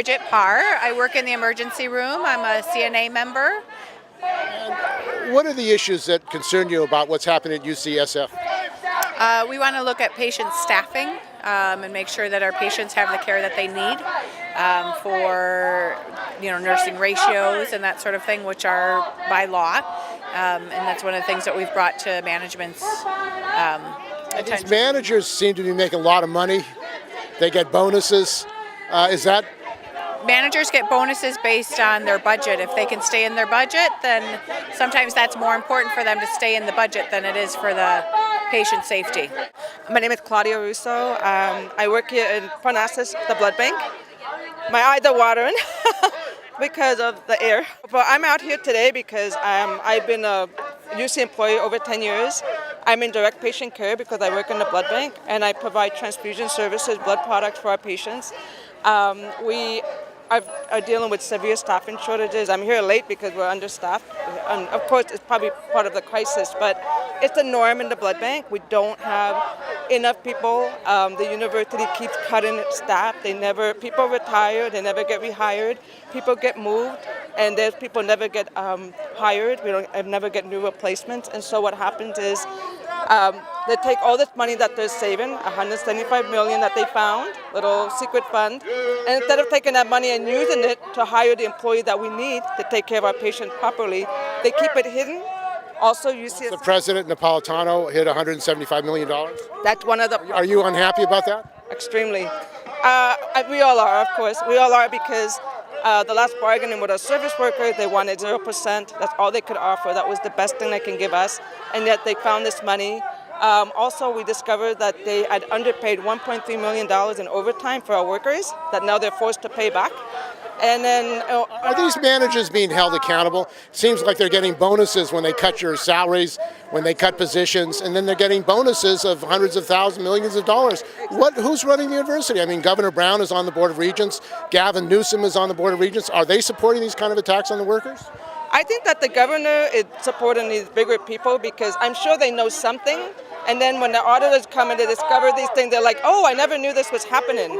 Bridget Parr. I work in the emergency room. I'm a CNA member. And what are the issues that concern you about what's happening at UCSF? We want to look at patient staffing and make sure that our patients have the care that they need for nursing ratios and that sort of thing, which are by law. And that's one of the things that we've brought to management's attention. These managers seem to be making a lot of money. They get bonuses. Is that? Managers get bonuses based on their budget. If they can stay in their budget, then sometimes that's more important for them to stay in the budget than it is for the patient safety. My name is Claudia Russo. I work here in Parnassus, the blood bank. My eyes are watering because of the air. But I'm out here today because I've been a UC employee over 10 years. I'm in direct patient care because I work in the blood bank and I provide transfusion services, blood products for our patients. We are dealing with severe staffing shortages. I'm here late because we're understaffed. And of course, it's probably part of the crisis, but it's the norm in the blood bank. We don't have enough people. The university keeps cutting its staff. People retire, they never get rehired. People get moved, and there's people never get hired. We never get new replacements. And so what happens is they take all this money that they're saving, $175 million that they found, little secret fund, and instead of taking that money and using it to hire the employee that we need to take care of our patients properly, they keep it hidden. Also, UCSF. The President Napolitano hit $175 million. That's one of the. Are you unhappy about that? Extremely. We all are, of course. We all are because the last bargaining with our service workers, they wanted 0%. That's all they could offer. That was the best thing they can give us, and yet they found this money. Also, we discovered that they had underpaid $1.3 million in overtime for our workers that now they're forced to pay back. And then, are these managers being held accountable? It seems like they're getting bonuses when they cut your salaries, when they cut positions, and then they're getting bonuses of hundreds of thousands, millions of dollars. Who's running the university? I mean, Governor Brown is on the Board of Regents. Gavin Newsom is on the Board of Regents. Are they supporting these kind of attacks on the workers? I think that the governor is supporting these bigger people because I'm sure they know something. And then when the auditors come and they discover these things, they're like, oh, I never knew this was happening.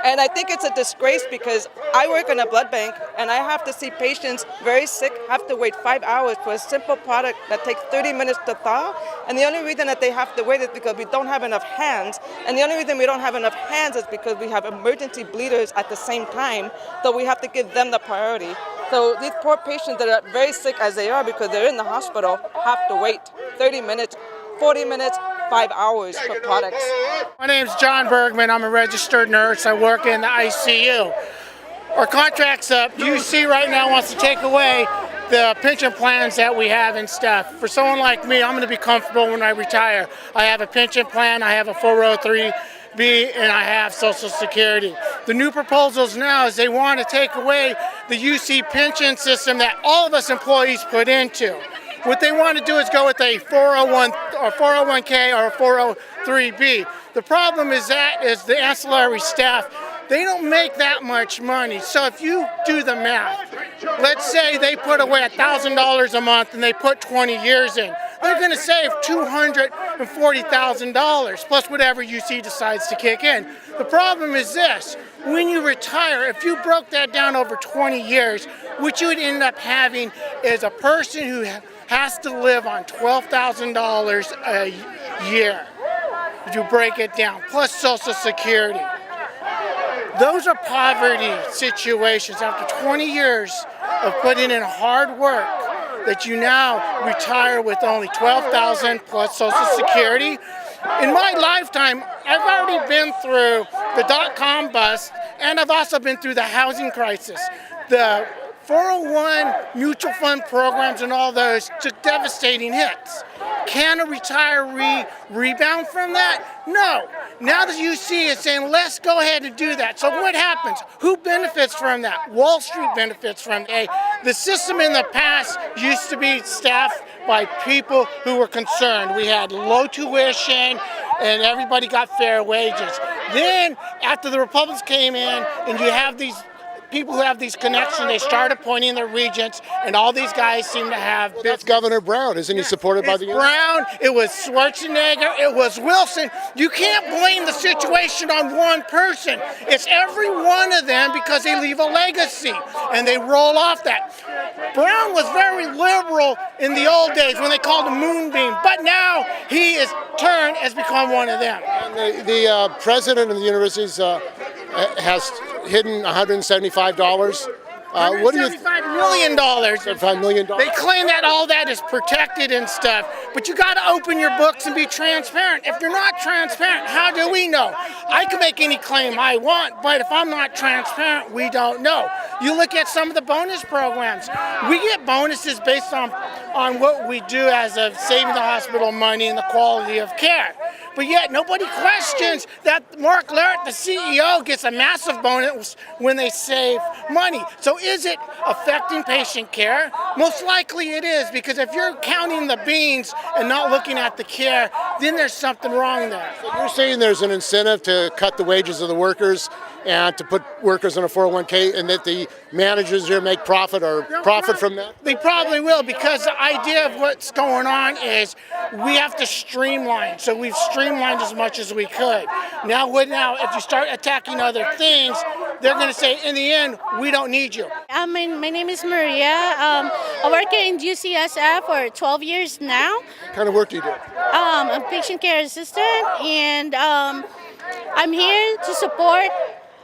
And I think it's a disgrace because I work in a blood bank and I have to see patients very sick, have to wait 5 hours for a simple product that takes 30 minutes to thaw. And the only reason that they have to wait is because we don't have enough hands. And the only reason we don't have enough hands is because we have emergency bleeders at the same time. So we have to give them the priority. So these poor patients that are very sick as they are because they're in the hospital have to wait 30 minutes, 40 minutes, 5 hours for products. My name's John Bergman. I'm a registered nurse. I work in the ICU. Our contract's up. UC right now wants to take away the pension plans that we have and stuff. For someone like me, I'm going to be comfortable when I retire. I have a pension plan, I have a 403B, and I have Social Security. The new proposals now is they want to take away the UC pension system that all of us employees put into. What they want to do is go with a 401 or 401k or a 403b. The problem is the ancillary staff, they don't make that much money. So if you do the math, let's say they put away $1,000 a month and they put 20 years in. They're going to save $240,000 plus whatever UC decides to kick in. The problem is this: when you retire, if you broke that down over 20 years, what you would end up having is a person who has to live on $12,000 a year if you break it down, plus Social Security. Those are poverty situations after 20 years of putting in hard work that you now retire with only $12,000 plus Social Security. In my lifetime, I've already been through the dot-com bust, and I've also been through the housing crisis. The 401 mutual fund programs and all those took devastating hits. Can a retiree rebound from that? No. Now the UC is saying, let's go ahead and do that. So what happens? Who benefits from that? Wall Street benefits from it. The system in the past used to be staffed by people who were concerned. We had low tuition and everybody got fair wages. Then after the Republicans came in and you have these people who have these connections, they start appointing their regents, and all these guys seem to have. Well, that's Governor Brown, isn't he supported by the union? Brown, it was Schwarzenegger, it was Wilson. You can't blame the situation on one person. It's every one of them because they leave a legacy and they roll off that. Brown was very liberal in the old days when they called him Moonbeam, but now he is turned has become one of them. And the president of the universities has hidden $175. What do you? $175 million. $75 million. They claim that all that is protected and stuff, but you got to open your books and be transparent. If you're not transparent, how do we know? I can make any claim I want, but if I'm not transparent, we don't know. You look at some of the bonus programs. We get bonuses based on what we do as of saving the hospital money and the quality of care. But yet nobody questions that Mark Larrett, the CEO, gets a massive bonus when they save money. So is it affecting patient care? Most likely it is, because if you're counting the beans and not looking at the care, then there's something wrong there. So you're saying there's an incentive to cut the wages of the workers and to put workers in a 401k, and that the managers here make profit or profit from that? They probably will, because the idea of what's going on is we have to streamline. So we've streamlined as much as we could. Now if you start attacking other things, they're going to say, in the end, we don't need you. My name is Maria. I work in UCSF for 12 years now. What kind of work do you do? I'm a patient care assistant, and I'm here to support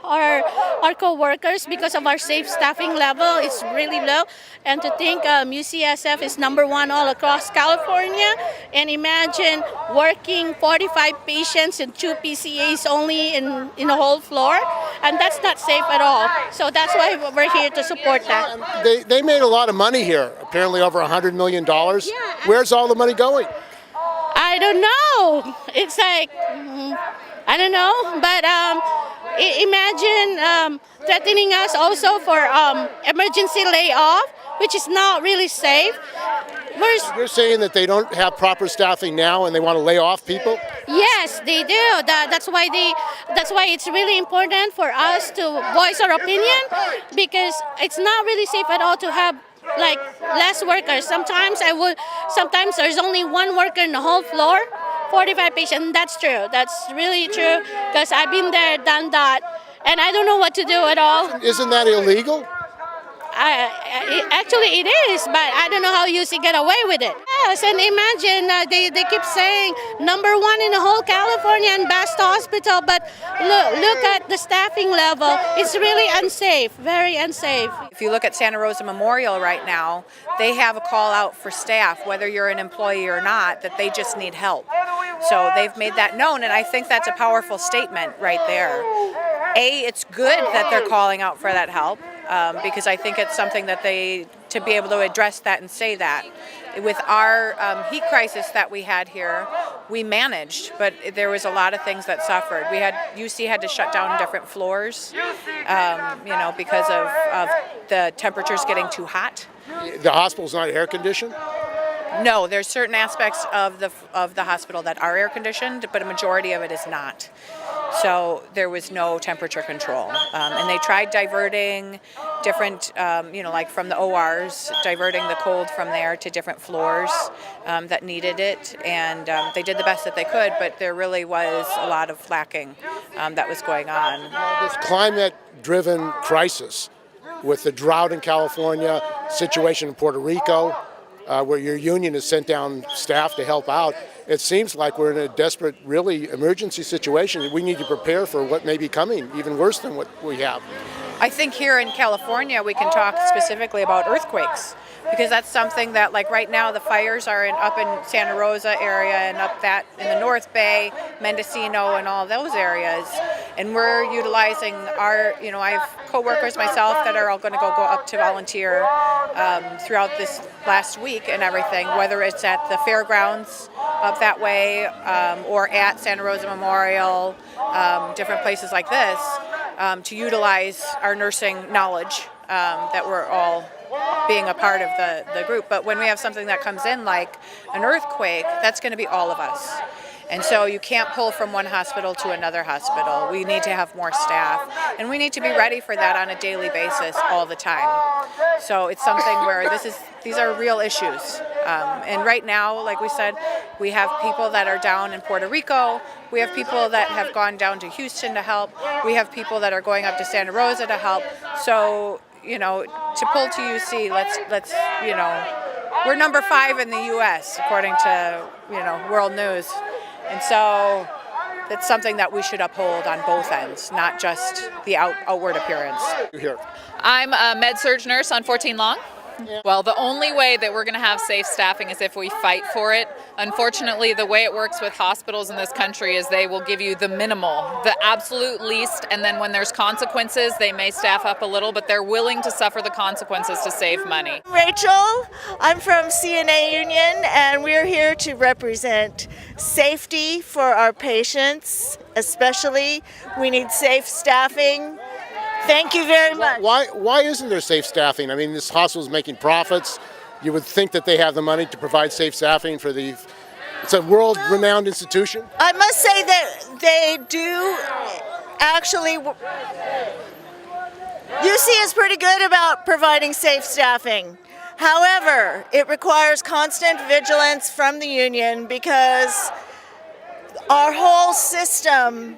our co-workers because of our safe staffing level. It's really low, and to think UCSF is #1 all across California, and imagine working 45 patients and 2 PCAs only in a whole floor, and that's not safe at all. So that's why we're here to support that. They made a lot of money here, apparently over $100 million. Yeah. Where's all the money going? I don't know. It's like, I don't know, but imagine threatening us also for emergency layoff, which is not really safe. You're saying that they don't have proper staffing now and they want to lay off people? Yes, they do. That's why it's really important for us to voice our opinion, because it's not really safe at all to have like less workers. Sometimes there's only one worker in the whole floor, 45 patients. That's true. That's really true, because I've been there, done that, and I don't know what to do at all. Isn't that illegal? Actually, it is, but I don't know how UC get away with it. Yes, and imagine they keep saying #1 in the whole California and best hospital, but look at the staffing level. It's really unsafe, very unsafe. If you look at Santa Rosa Memorial right now, they have a call out for staff, whether you're an employee or not, that they just need help. So they've made that known, and I think that's a powerful statement right there. It's good that they're calling out for that help, because I think it's something that to be able to address that and say that. With our heat crisis that we had here, we managed, but there was a lot of things that suffered. UC had to shut down different floors, because of the temperatures getting too hot. The hospital's not air conditioned? No, there's certain aspects of the hospital that are air conditioned, but a majority of it is not. So there was no temperature control, and they tried diverting different, like from the ORs, diverting the cold from there to different floors that needed it, and they did the best that they could, but there really was a lot of lacking that was going on. This climate-driven crisis with the drought in California, situation in Puerto Rico, where your union has sent down staff to help out, it seems like we're in a desperate, really emergency situation. We need to prepare for what may be coming, even worse than what we have. I think here in California we can talk specifically about earthquakes, because that's something that, like right now, the fires are up in Santa Rosa area and up that in the North Bay, Mendocino, and all those areas. And we're utilizing our, I have co-workers myself that are all going to go up to volunteer throughout this last week and everything, whether it's at the fairgrounds up that way or at Santa Rosa Memorial, different places like this, to utilize our nursing knowledge that we're all being a part of the group. But when we have something that comes in like an earthquake, that's going to be all of us. And so you can't pull from one hospital to another hospital. We need to have more staff, and we need to be ready for that on a daily basis all the time. So it's something where these are real issues. And right now, like we said, we have people that are down in Puerto Rico. We have people that have gone down to Houston to help. We have people that are going up to Santa Rosa to help. So, to pull to UC, let's we're number 5 in the U.S. according to, World News. And so it's something that we should uphold on both ends, not just the outward appearance. Here. I'm a med-surg nurse on 14 Long. Well, the only way that we're going to have safe staffing is if we fight for it. Unfortunately, the way it works with hospitals in this country is they will give you the minimal, the absolute least, and then when there's consequences, they may staff up a little, but they're willing to suffer the consequences to save money. Rachel, I'm from CNA Union, and we're here to represent safety for our patients, especially. We need safe staffing. Thank you very much. Why isn't there safe staffing? I mean, this hospital's making profits. You would think that they have the money to provide safe staffing for it's a world-renowned institution. I must say that they do actually. UC is pretty good about providing safe staffing. However, it requires constant vigilance from the union because our whole system,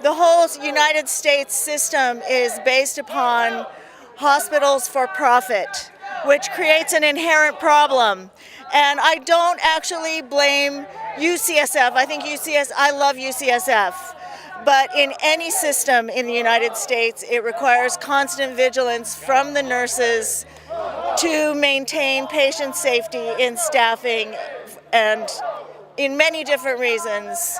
the whole United States system, is based upon hospitals for profit, which creates an inherent problem. And I don't actually blame UCSF. I love UCSF. But in any system in the United States, it requires constant vigilance from the nurses to maintain patient safety in staffing and in many different reasons.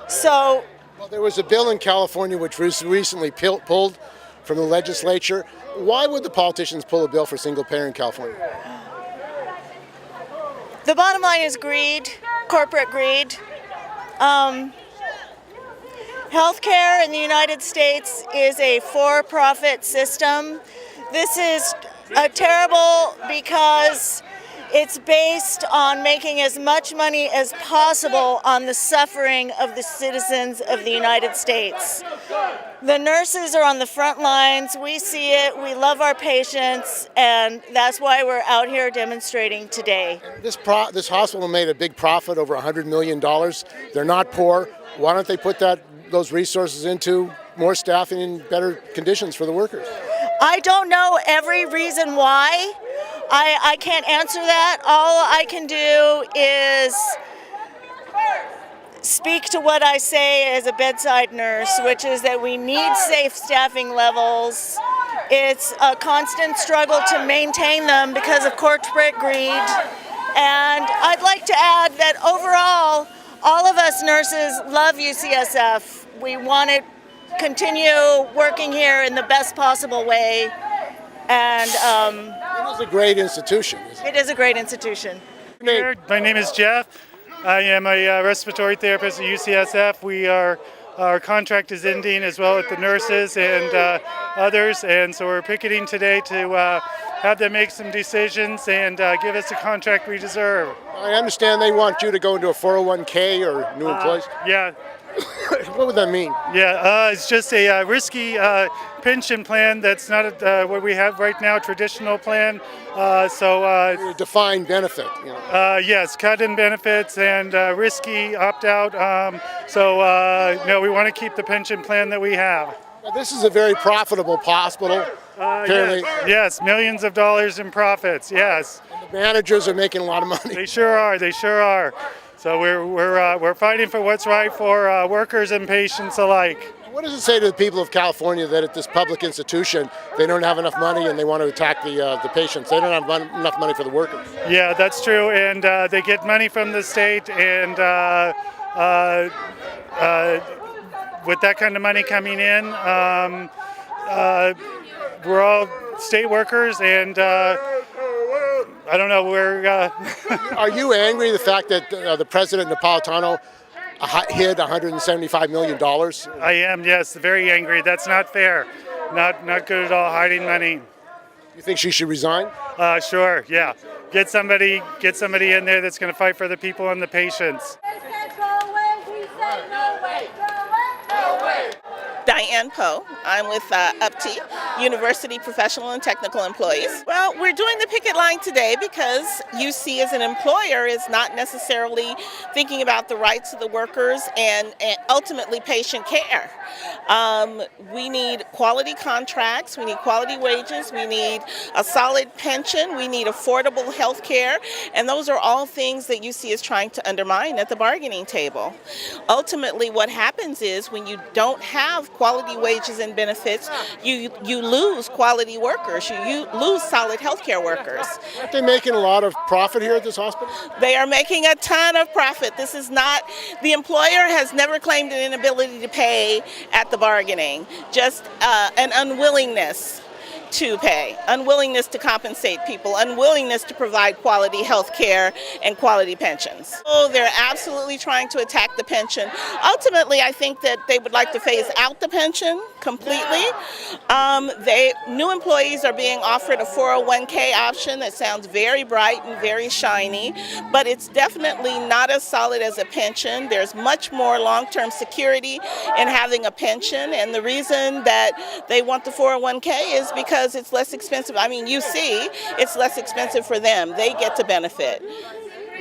So, well, there was a bill in California which was recently pulled from the legislature. Why would the politicians pull a bill for single payer in California? the bottom line is greed, corporate greed. Healthcare in the United States is a for-profit system. This is terrible because it's based on making as much money as possible on the suffering of the citizens of the United States. The nurses are on the front lines. We see it. We love our patients, and that's why we're out here demonstrating today. This hospital made a big profit, over $100 million. They're not poor. Why don't they put those resources into more staffing and better conditions for the workers? I don't know every reason why. I can't answer that. All I can do is speak to what I say as a bedside nurse, which is that we need safe staffing levels. It's a constant struggle to maintain them because of corporate greed. And I'd like to add that overall, all of us nurses love UCSF. We want to continue working here in the best possible way. And it is a great institution. It is a great institution. My name is Jeff. I am a respiratory therapist at UCSF. Our contract is ending, as well as the nurses and others, and so we're picketing today to have them make some decisions and give us the contract we deserve. I understand they want you to go into a 401k or new employees. Yeah. What would that mean? Yeah, it's just a risky pension plan that's not what we have right now, traditional plan. A defined benefit. You know. Yes, cut in benefits and risky opt-out. No, we want to keep the pension plan that we have. Well, this is a very profitable hospital. Yes, millions of dollars in profits, yes. And the managers are making a lot of money. They sure are. So we're fighting for what's right for workers and patients alike. What does it say to the people of California that at this public institution they don't have enough money and they want to attack the patients? They don't have enough money for the workers. Yeah, that's true, and they get money from the state, and with that kind of money coming in, we're all state workers, and I don't know, Are you angry the fact that the President Napolitano hid $175 million? I am, yes, very angry. That's not fair. Not good at all, hiding money. You think she should resign? Sure, yeah. Get somebody in there that's going to fight for the people and the patients. Diane Poe. I'm with UPTE, University Professional and Technical Employees. Well, we're doing the picket line today because UC as an employer is not necessarily thinking about the rights of the workers and ultimately patient care. We need quality contracts, we need quality wages, we need a solid pension, we need affordable health care, and those are all things that UC is trying to undermine at the bargaining table. Ultimately, what happens is when you don't have quality wages and benefits, you lose quality workers, you lose solid health care workers. Aren't they making a lot of profit here at this hospital? They are making a ton of profit. This is not, the employer has never claimed an inability to pay at the bargaining, just an unwillingness to pay, unwillingness to compensate people, unwillingness to provide quality health care and quality pensions. Oh, they're absolutely trying to attack the pension. Ultimately, I think that they would like to phase out the pension completely. New employees are being offered a 401k option that sounds very bright and very shiny, but it's definitely not as solid as a pension. There's much more long-term security in having a pension, and the reason that they want the 401k is because it's less expensive. I mean, UC, it's less expensive for them. They get to benefit.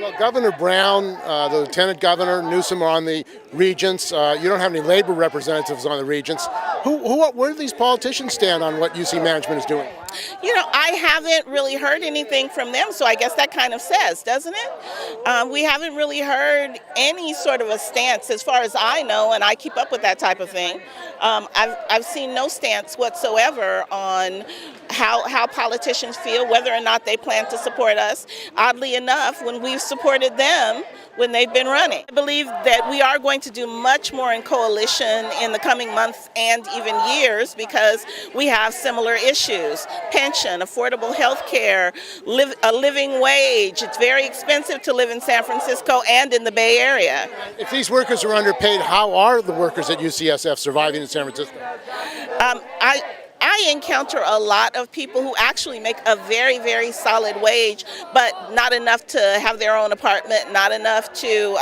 Well, Governor Brown, the Lieutenant Governor, Newsom are on the regents. You don't have any labor representatives on the regents. Where do these politicians stand on what UC management is doing? You know, I haven't really heard anything from them, so I guess that kind of says, doesn't it? We haven't really heard any sort of a stance as far as I know, and I keep up with that type of thing. I've seen no stance whatsoever on how politicians feel, whether or not they plan to support us. Oddly enough, when we've supported them, when they've been running. I believe that we are going to do much more in coalition in the coming months and even years because we have similar issues. Pension, affordable health care, a living wage. It's very expensive to live in San Francisco and in the Bay Area. If these workers are underpaid, how are the workers at UCSF surviving in San Francisco? I encounter a lot of people who actually make a very, very solid wage, but not enough to have their own apartment, not enough to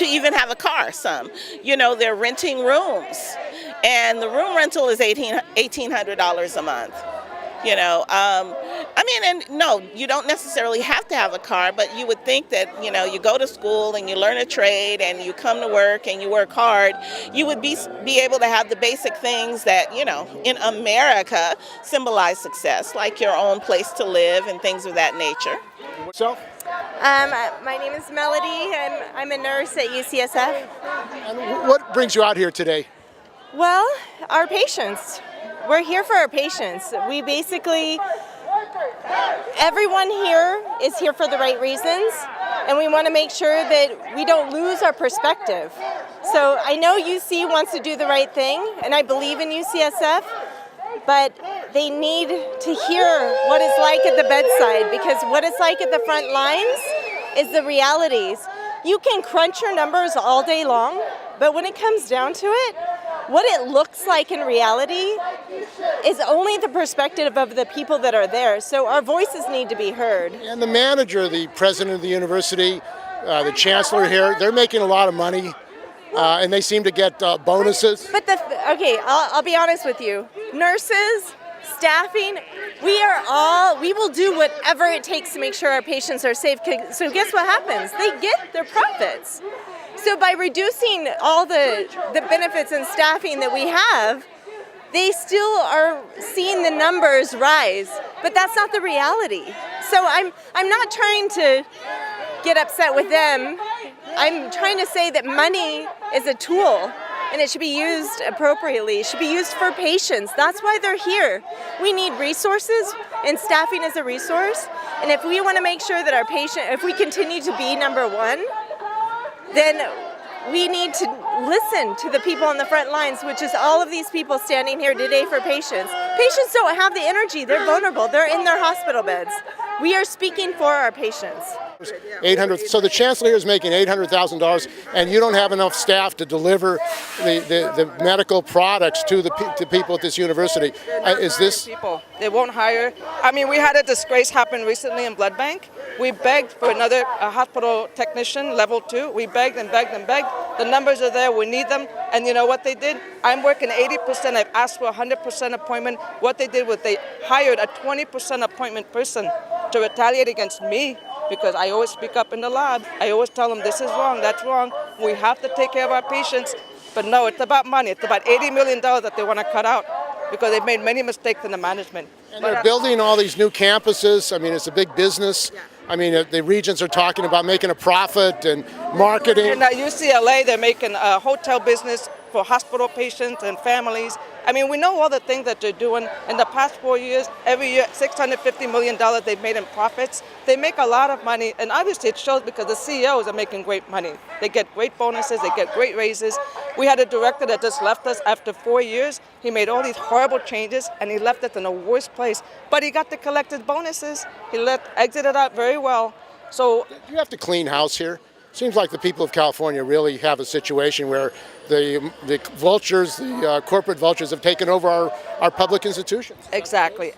even have a car, some. You know, they're renting rooms, and the room rental is $1,800 a month. You know, I mean, and no, you don't necessarily have to have a car, but you would think that, you know, you go to school and you learn a trade and you come to work and you work hard, you would be able to have the basic things that, you know, in America symbolize success, like your own place to live and things of that nature. So? My name is Melody, and I'm a nurse at UCSF. And what brings you out here today? Well, our patients. We're here for our patients. We basically, everyone here is here for the right reasons, and we want to make sure that we don't lose our perspective. So I know UC wants to do the right thing, and I believe in UCSF, but they need to hear what it's like at the bedside, because what it's like at the front lines is the realities. You can crunch your numbers all day long, but when it comes down to it, what it looks like in reality is only the perspective of the people that are there. So our voices need to be heard. And the manager, the president of the university, the chancellor here, they're making a lot of money, and they seem to get bonuses. But okay, I'll be honest with you. Nurses, staffing, we will do whatever it takes to make sure our patients are safe. So guess what happens? They get their profits. So by reducing all the benefits and staffing that we have, they still are seeing the numbers rise, but that's not the reality. So I'm not trying to get upset with them. I'm trying to say that money is a tool, and it should be used appropriately. It should be used for patients. That's why they're here. We need resources, and staffing is a resource. And if we want to make sure that our if we continue to be number one, then we need to listen to the people on the front lines, which is all of these people standing here today for patients. Patients don't have the energy. They're vulnerable. They're in their hospital beds. We are speaking for our patients. So the chancellor is making $800,000, and you don't have enough staff to deliver the medical products to the people at this university. Is this people? They won't hire. I mean, we had a disgrace happen recently in blood bank. We begged for another hospital technician, level 2. We begged and begged and begged. The numbers are there. We need them. And you know what they did? I'm working 80%. I've asked for a 100% appointment. What they did was they hired a 20% appointment person to retaliate against me because I always speak up in the lab. I always tell them this is wrong, that's wrong. We have to take care of our patients. But no, it's about money. It's about $80 million that they want to cut out because they've made many mistakes in the management. And they're building all these new campuses. I mean, it's a big business. I mean, the regents are talking about making a profit and marketing. In UCLA, they're making a hotel business for hospital patients and families. I mean, we know all the things that they're doing. In the past 4 years, every year, $650 million they've made in profits. They make a lot of money, and obviously it shows because the CEOs are making great money. They get great bonuses, they get great raises. We had a director that just left us after 4 years. He made all these horrible changes, and he left us in the worst place. But he got the collected bonuses. He exited out very well. So you have to clean house here. Seems like the people of California really have a situation where the vultures, the corporate vultures, have taken over our public institutions. Exactly.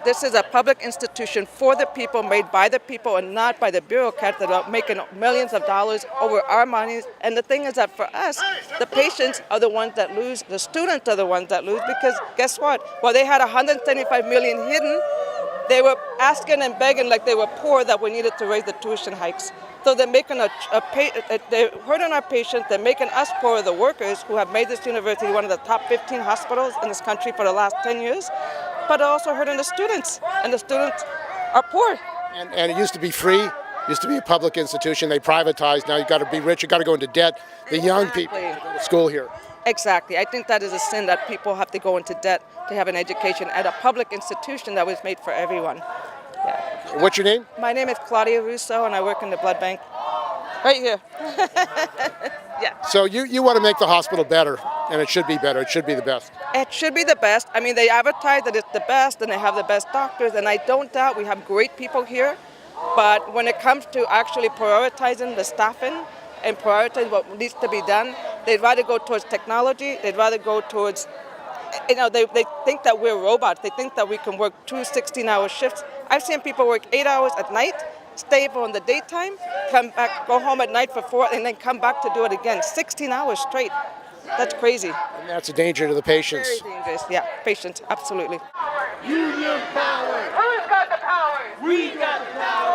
This is a public institution for the people, made by the people, and not by the bureaucrats that are making millions of dollars over our money. And the thing is that for us, the patients are the ones that lose, the students are the ones that lose, because guess what? While they had $175 million hidden, they were asking and begging like they were poor that we needed to raise the tuition hikes. So they're making they're hurting our patients, they're making us poor, the workers who have made this university one of the top 15 hospitals in this country for the last 10 years, but also hurting the students, and the students are poor. And it used to be free, used to be a public institution, they privatized, now you've got to be rich, you've got to go into debt. The young people go to school here. Exactly. I think that is a sin that people have to go into debt to have an education at a public institution that was made for everyone. Yeah. What's your name? My name is Claudia Russo, and I work in the blood bank. Right here. Yeah. So you want to make the hospital better, and it should be better. It should be the best. It should be the best. I mean, they advertise that it's the best, and they have the best doctors, and I don't doubt we have great people here. But when it comes to actually prioritizing the staffing and prioritizing what needs to be done, they'd rather go towards technology. They'd rather go towards, they think that we're robots. They think that we can work 2 16-hour shifts. I've seen people work 8 hours at night, stay for in the daytime, come back, go home at night for 4, and then come back to do it again. 16 hours straight. That's crazy. And that's a danger to the patients. Very dangerous. Yeah, patients, absolutely. Union power. Who's got the power? We got the power.